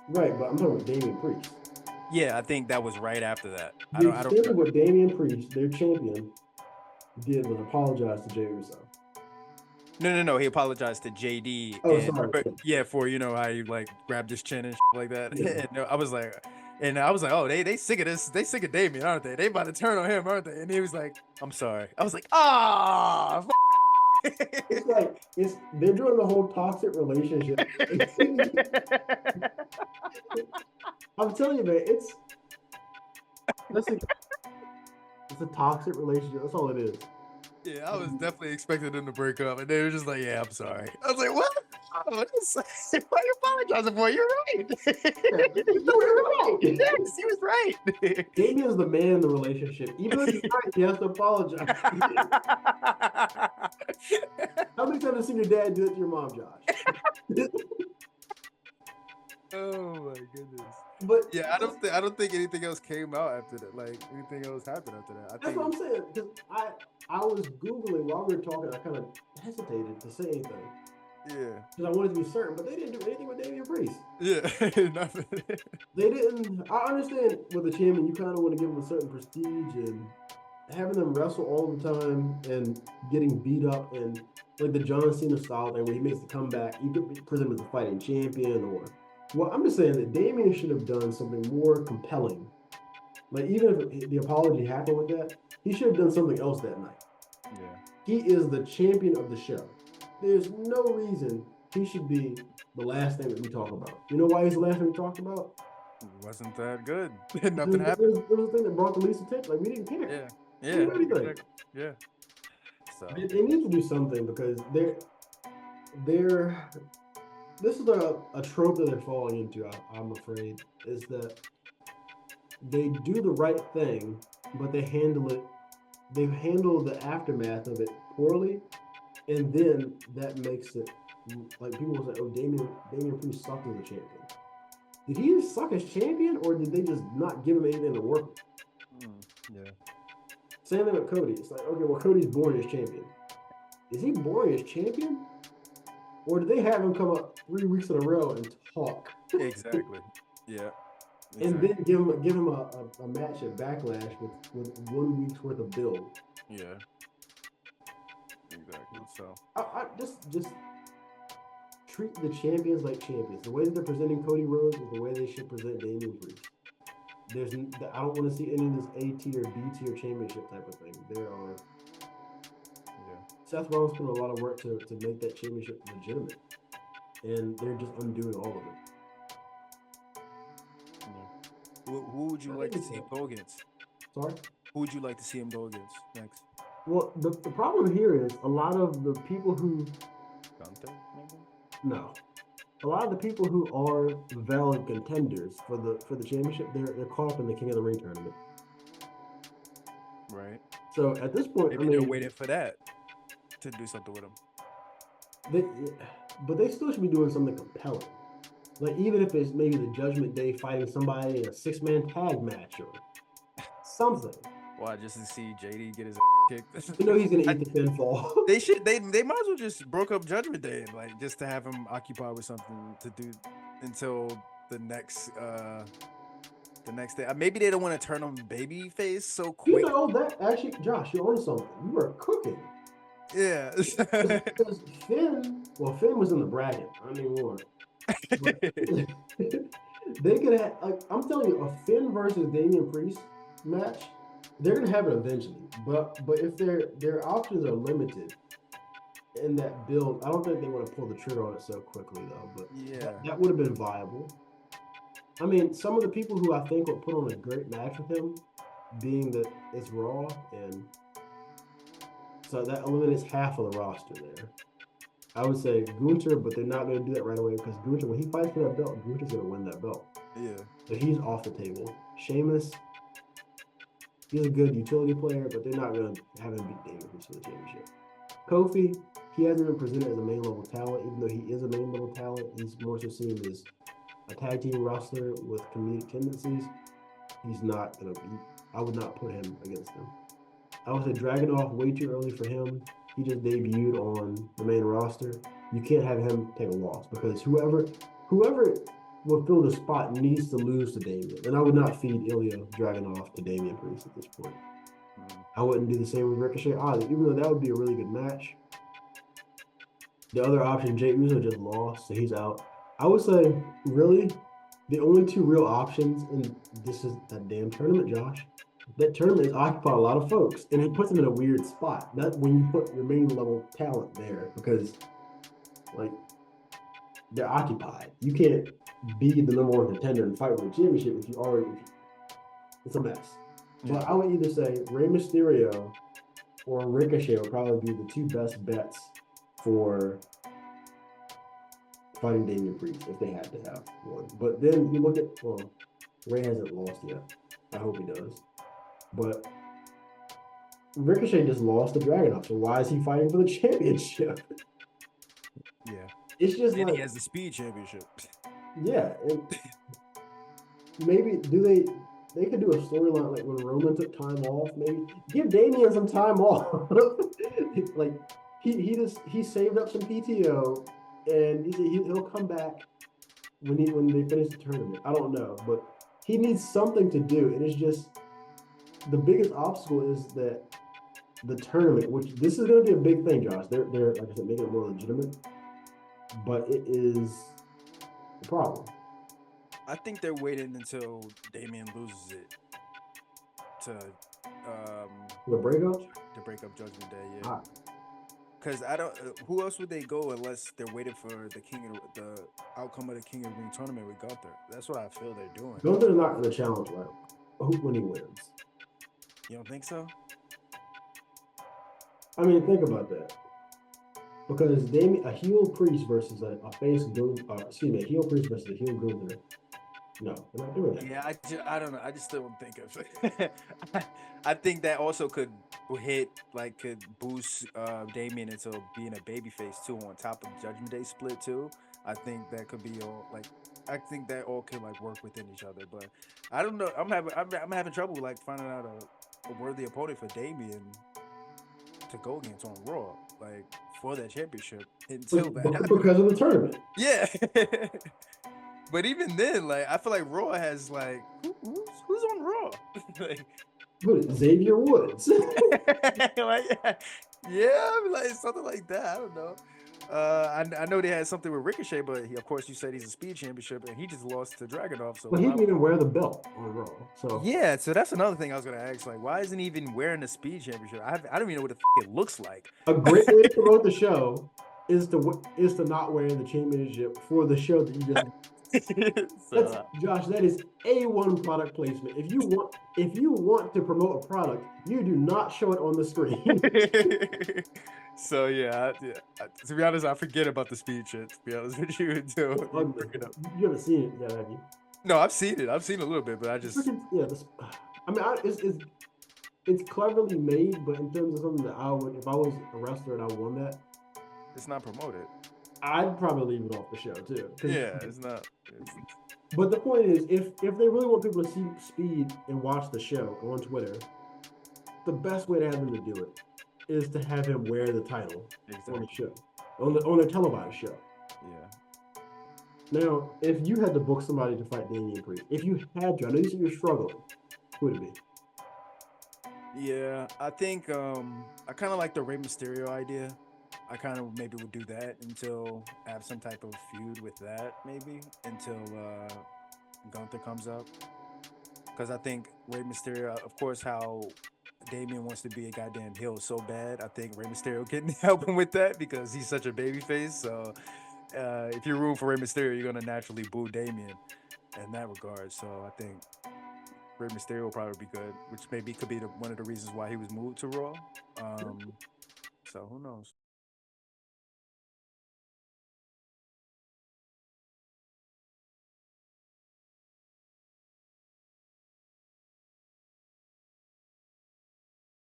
Right, but I'm talking about Damian Priest. Yeah, I think that was right after that. The I don't extent of remember. what Damian Priest, their champion, did was apologize to Jey Uso. No. He apologized to JD Oh, and sorry. yeah, for how you like grabbed his chin and like that. Yeah. And I was like, oh, they sick of this. They sick of Damien, aren't they? They about to turn on him, aren't they? And he was like, I'm sorry. I was like, ah. It's like they're doing the whole toxic relationship. I'm telling you, man, that's a, it's a toxic relationship. That's all it is. Yeah, I was definitely expecting them to break up, and they were just like, "Yeah, I'm sorry." I was like, "What? Oh, why are you apologizing for? You're right." Yeah, you were right. Yes, he was right. Damien's the man in the relationship. Even though he's right, he has to apologize. How many times have you seen your dad do it to your mom, Josh? Oh my goodness. But Yeah, I don't think anything else came out after that. Like anything else happened after that. I that's what think I'm saying. Because I was Googling while we were talking, I kind of hesitated to say anything. yeah. Because I wanted to be certain, but they didn't do anything with Damian Priest. Yeah. Nothing. They didn't. I understand with a champion, you kind of want to give them a certain prestige, and having them wrestle all the time and getting beat up and like the John Cena style thing where he makes the comeback. You could present him as a fighting champion, or well, I'm just saying that Damian should have done something more compelling. Like even if the apology happened with that, he should have done something else that night. Yeah. He is the champion of the show. There's no reason he should be the last thing that we talk about. You know why he's the last thing we talked about? Wasn't that good? It Nothing was, it happened. was, it was the thing that brought the least attention. Like we didn't care. Yeah. We didn't Yeah. do anything. Exactly. Yeah. So They need to do something because they're this is a trope that they're falling into. I'm afraid is that they do the right thing, but they handle it. They handle the aftermath of it poorly, and then that makes it like people will say, "Oh, Damian Priest sucked as a champion." Did he suck as champion, or did they just not give him anything to work with? yeah. Same thing with Cody. It's like, okay, well, Cody's born as champion. Is he born as champion? Or did they have him come up 3 weeks in a row and talk? Exactly. Yeah. And Exactly. then give him a match at Backlash with 1 week's worth of build. Yeah. Exactly. So I just treat the champions like champions. The way that they're presenting Cody Rhodes is the way they should present Damian Priest. I don't want to see any of this A tier, B tier championship type of thing. yeah. Seth Rollins put a lot of work to make that championship legitimate, and they're just undoing all of it. Yeah. Who would you I like think to it's see him go against? sorry. Who would you like to see him go against next? Well, the problem here is a lot of the people who Dante, maybe? no, a lot of the people who are valid contenders for the championship, they're caught up in the King of the Ring tournament. Right. So at this point, I Maybe they're mean, waiting for that to do something with him. they, but they still should be doing something compelling. Like even if it's maybe the Judgment Day fighting somebody in a 6-man tag match or something. Why? Just to see JD get his kicked? You know he's gonna I, eat the pinfall. they should. They might as well just broke up Judgment Day, like just to have him occupied with something to do until the next day. Maybe they don't want to turn him baby face so You quick. know that actually, Josh, you're on something. You are cooking. Yeah. Because Finn was in the bracket. I don't even want it. But they could have, like, I'm telling you, a Finn versus Damian Priest match, they're gonna have it eventually. But if their options are limited in that build, I don't think they want to pull the trigger on it so quickly though. But Yeah. that would have been viable. I mean, some of the people who I think would put on a great match with him, being that it's Raw, and so that eliminates half of the roster there. I would say Gunther, but they're not going to do that right away because Gunther, when he fights for that belt, Gunther's going to win that belt. Yeah. So he's off the table. Sheamus, he's a good utility player, but they're not going to have him beat Damian Priest for the championship. Kofi, he hasn't been presented as a main level talent, even though he is a main level talent. He's more so seen as a tag team wrestler with comedic tendencies. He's not going to be, I would not put him against him. I would say Dragunov way too early for him. He just debuted on the main roster. You can't have him take a loss because whoever will fill the spot needs to lose to Damian. And I would not feed Ilya Dragunov to Damian Priest at this point. I wouldn't do the same with Ricochet either, even though that would be a really good match. The other option, Jey Uso just lost, so he's out. I would say, really, the only two real options, and this is that damn tournament, Josh. That tournament has occupied a lot of folks, and it puts them in a weird spot. Not when you put your main level talent there, because like they're occupied. You can't be the number one contender and fight for the championship if you already. It's a mess. Yeah. But I would either say Rey Mysterio or Ricochet would probably be the two best bets for fighting Damian Priest if they had to have one. But then you look at, well, Rey hasn't lost yet. I hope he does. But Ricochet just lost to Dragunov, so why is he fighting for the championship? Yeah. It's just Then like, he has the speed championship. yeah. And maybe they could do a storyline like when Roman took time off, maybe give Damian some time off. Like he saved up some PTO and he said he'll come back when they finish the tournament. I don't know, but he needs something to do, and it's just the biggest obstacle is that the tournament, which this is going to be a big thing, Josh. They're like I said, making it more legitimate, but it is a problem. I think they're waiting until Damian loses it to The breakup. to break up Judgment Day. Yeah. Ah, Because I don't. Who else would they go unless they're waiting for the outcome of the King of the Ring tournament with Gunther? That's what I feel they're doing. Gunther's not going to challenge, right? Who when he wins? You don't think so? I mean, think about that. Because a heel Priest versus a face a heel Priest versus a heel Gunther. No, they're not doing that. Yeah, I don't know. I just still don't think of it. I think that also could boost Damian into being a babyface too, on top of Judgment Day split too. I think that could be all I think that all can work within each other. But I don't know. I'm having trouble finding out a worthy opponent for Damian to go against on Raw, for that championship until that happens. Because of the tournament. Yeah. But even then, I feel like Raw has who's on Raw? Xavier Woods. yeah, something like that. I don't know. I know they had something with Ricochet, but of course you said he's a speed championship, and he just lost to Dragunov. So, but he didn't even wear the belt on Raw. So yeah, so that's another thing I was gonna ask. Why isn't he even wearing the speed championship? I don't even know what the it looks like. A great way to promote the show is to not wear the championship for the show that you just. Josh, that is A1 product placement. If you want to promote a product, you do not show it on the screen. So yeah. To be honest, I forget about the speed shit. To be honest with you, until you bring it up. You haven't seen it yet, have you? No, I've seen it. I've seen it a little bit, but I just it's cleverly made, but in terms of something that I would, if I was a wrestler and I won that, it's not promoted. I'd probably leave it off the show too. Yeah, it's not. But the point is, if they really want people to see speed and watch the show on Twitter, the best way to have them to do it is to have him wear the title on the show, on their televised show. Yeah. Now, if you had to book somebody to fight Damian Priest, if you had to, I know you said you're struggling, who would it be? Yeah, I think I kind of like the Rey Mysterio idea. I kind of maybe would do that until have some type of feud with that, maybe until Gunther comes up. Because I think Rey Mysterio, of course, how Damian wants to be a goddamn heel so bad. I think Rey Mysterio can help him with that because he's such a babyface. So if you're rooting for Rey Mysterio, you're gonna naturally boo Damian in that regard. So I think Rey Mysterio will probably be good, which maybe could be one of the reasons why he was moved to Raw. So who knows?